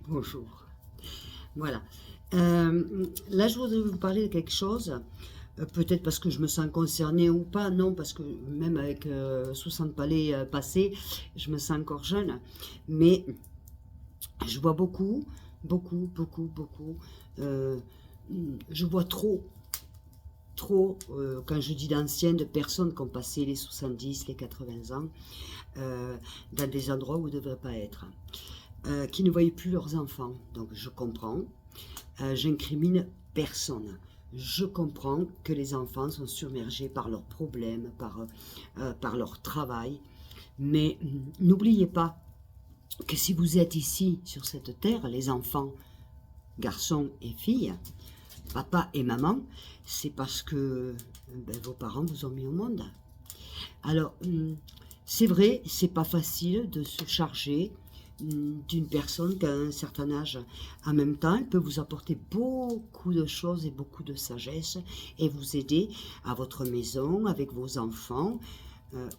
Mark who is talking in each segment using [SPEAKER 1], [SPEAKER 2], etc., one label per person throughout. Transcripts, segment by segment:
[SPEAKER 1] Bonjour. Voilà. Là, je voudrais vous parler de quelque chose. Peut-être parce que je me sens concernée ou pas. Non, parce que même avec 60 palais passés, je me sens encore jeune. Mais je vois beaucoup, beaucoup, beaucoup, beaucoup. euh, je vois trop, quand je dis d'anciennes, de personnes qui ont passé les 70, les 80 ans, euh, dans des endroits où ils ne devraient pas être, qui ne voyaient plus leurs enfants. Donc je comprends. J'incrimine personne. Je comprends que les enfants sont submergés par leurs problèmes, par leur travail. Mais n'oubliez pas que si vous êtes ici, sur cette terre, les enfants, garçons et filles, papa et maman, c'est parce que vos parents vous ont mis au monde. Alors, c'est vrai, c'est pas facile de se charger d'une personne qui a un certain âge. En même temps, elle peut vous apporter beaucoup de choses et beaucoup de sagesse et vous aider à votre maison, avec vos enfants,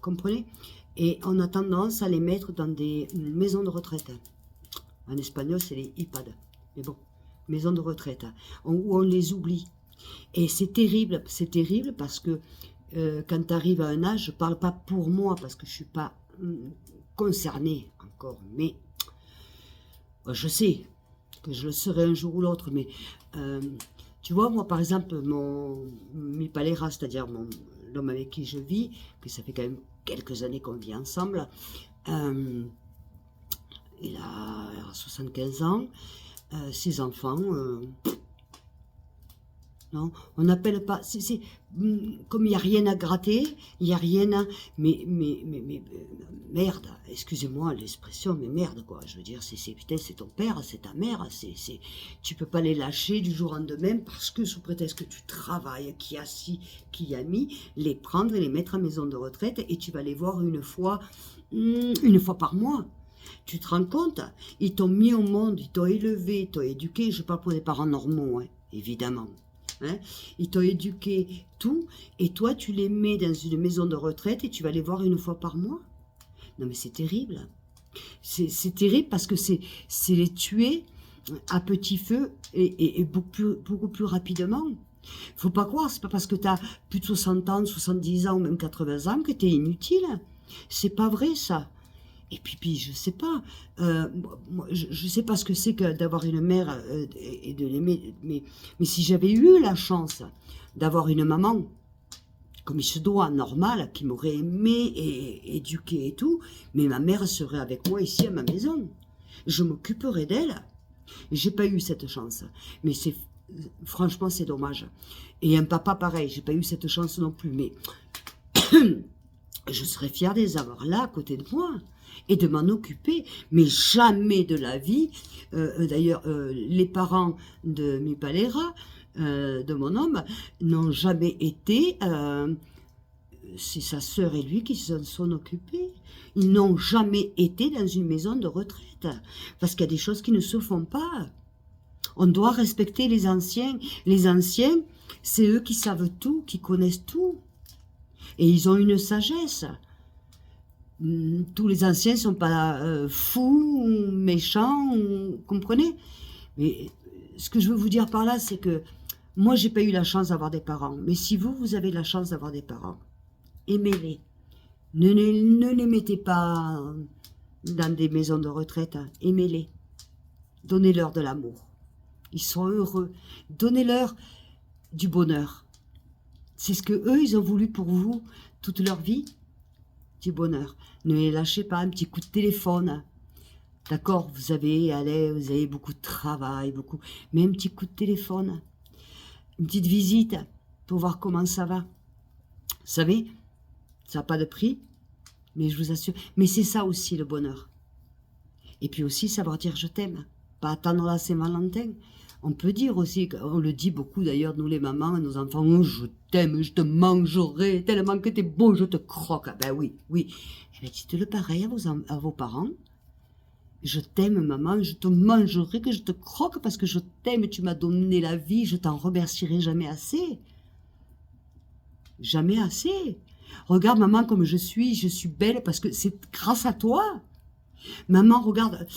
[SPEAKER 1] comprenez? Et on a tendance à les mettre dans des maisons de retraite. En espagnol, c'est les EHPAD. Mais bon, maisons de retraite, où on les oublie. Et c'est terrible parce que quand tu arrives à un âge, je ne parle pas pour moi parce que je ne suis pas concernée encore, mais je sais que je le serai un jour ou l'autre, mais euh, tu vois, moi par exemple, mi palera, c'est-à-dire l'homme avec qui je vis, que ça fait quand même quelques années qu'on vit ensemble, euh, il a 75 ans, ses enfants, non, on n'appelle pas. Comme il n'y a rien à gratter, il n'y a rien à. Merde, excusez-moi l'expression, mais merde, quoi. Je veux dire, putain, c'est ton père, c'est ta mère, tu peux pas les lâcher du jour au lendemain parce que, sous prétexte que tu travailles, qui a mis, les prendre et les mettre à maison de retraite et tu vas les voir une fois par mois. Tu te rends compte? Ils t'ont mis au monde, ils t'ont élevé, ils t'ont éduqué. Je parle pour des parents normaux, hein, évidemment. Hein, ils t'ont éduqué tout, et toi tu les mets dans une maison de retraite et tu vas les voir une fois par mois. Non mais c'est terrible. C'est terrible parce que c'est les tuer à petit feu et beaucoup plus rapidement. Faut pas croire, c'est pas parce que tu as plus de 60 ans, 70 ans ou même 80 ans que tu es inutile. C'est pas vrai ça. Et puis je sais pas, moi, je sais pas ce que c'est que d'avoir une mère et de l'aimer, mais si j'avais eu la chance d'avoir une maman, comme il se doit, normale, qui m'aurait aimé et éduqué et tout, mais ma mère serait avec moi ici à ma maison. Je m'occuperais d'elle. J'ai pas eu cette chance, mais franchement c'est dommage. Et un papa pareil, j'ai pas eu cette chance non plus, mais je serais fière de les avoir là à côté de moi et de m'en occuper, mais jamais de la vie. D'ailleurs, les parents de mi palera, de mon homme, n'ont jamais été. C'est sa sœur et lui qui s'en sont occupés. Ils n'ont jamais été dans une maison de retraite parce qu'il y a des choses qui ne se font pas. On doit respecter les anciens. Les anciens, c'est eux qui savent tout, qui connaissent tout. Et ils ont une sagesse. Tous les anciens ne sont pas fous, ou méchants, comprenez? Mais ce que je veux vous dire par là, c'est que moi, j'ai pas eu la chance d'avoir des parents. Mais si vous avez la chance d'avoir des parents, aimez-les. Ne les mettez pas dans des maisons de retraite. Hein. Aimez-les. Donnez-leur de l'amour. Ils sont heureux. Donnez-leur du bonheur. C'est ce que eux, ils ont voulu pour vous toute leur vie. Du bonheur. Ne les lâchez pas, un petit coup de téléphone. D'accord, vous avez beaucoup de travail, mais un petit coup de téléphone, une petite visite pour voir comment ça va. Vous savez, ça n'a pas de prix, mais je vous assure. Mais c'est ça aussi le bonheur. Et puis aussi savoir dire je t'aime, pas attendre la Saint-Valentin. On peut dire aussi, on le dit beaucoup d'ailleurs, nous les mamans et nos enfants, oh, je t'aime, je te mangerai, tellement que t'es beau, je te croque. Ben oui, oui. Eh bien, dites-le pareil à vos parents. Je t'aime, maman, je te mangerai, que je te croque parce que je t'aime, tu m'as donné la vie, je t'en remercierai jamais assez. Jamais assez. Regarde, maman, comme je suis belle parce que c'est grâce à toi. Maman, regarde,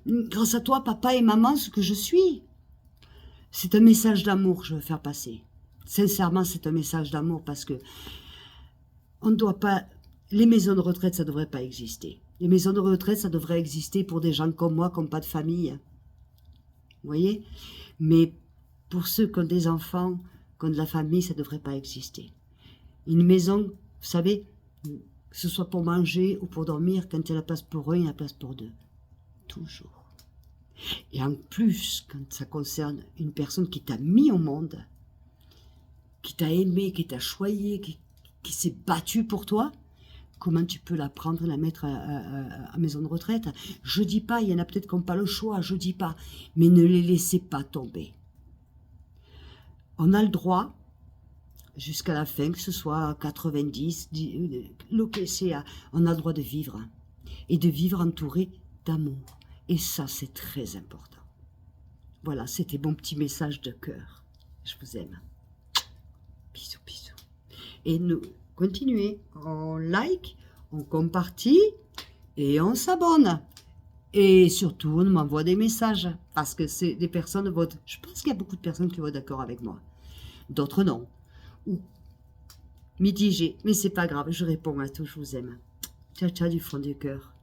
[SPEAKER 1] grâce à toi, papa et maman, ce que je suis. C'est un message d'amour que je veux faire passer. Sincèrement, c'est un message d'amour parce que on ne doit pas... Les maisons de retraite, ça ne devrait pas exister. Les maisons de retraite, ça devrait exister pour des gens comme moi, qui n'ont pas de famille. Vous voyez? Mais pour ceux qui ont des enfants, qui ont de la famille, ça ne devrait pas exister. Une maison, vous savez, que ce soit pour manger ou pour dormir, quand il y a la place pour un, il y a la place pour deux. Toujours. Et en plus, quand ça concerne une personne qui t'a mis au monde, qui t'a aimé, qui t'a choyé, qui s'est battue pour toi, comment tu peux la prendre et la mettre à maison de retraite? Je dis pas, il y en a peut-être qui n'ont pas le choix, je dis pas, mais ne les laissez pas tomber. On a le droit, jusqu'à la fin, que ce soit 90, l'OKCA, on a le droit de vivre. Et de vivre entouré d'amour. Et ça, c'est très important. Voilà, c'était mon petit message de cœur. Je vous aime. Bisous, bisous. Et nous, continuez. On like, on compartit et on s'abonne. Et surtout, on m'envoie des messages. Parce que c'est des personnes votent. Je pense qu'il y a beaucoup de personnes qui vont d'accord avec moi. D'autres non. Ou mitigées. Mais c'est pas grave, je réponds à tout, je vous aime. Ciao, ciao du fond du cœur.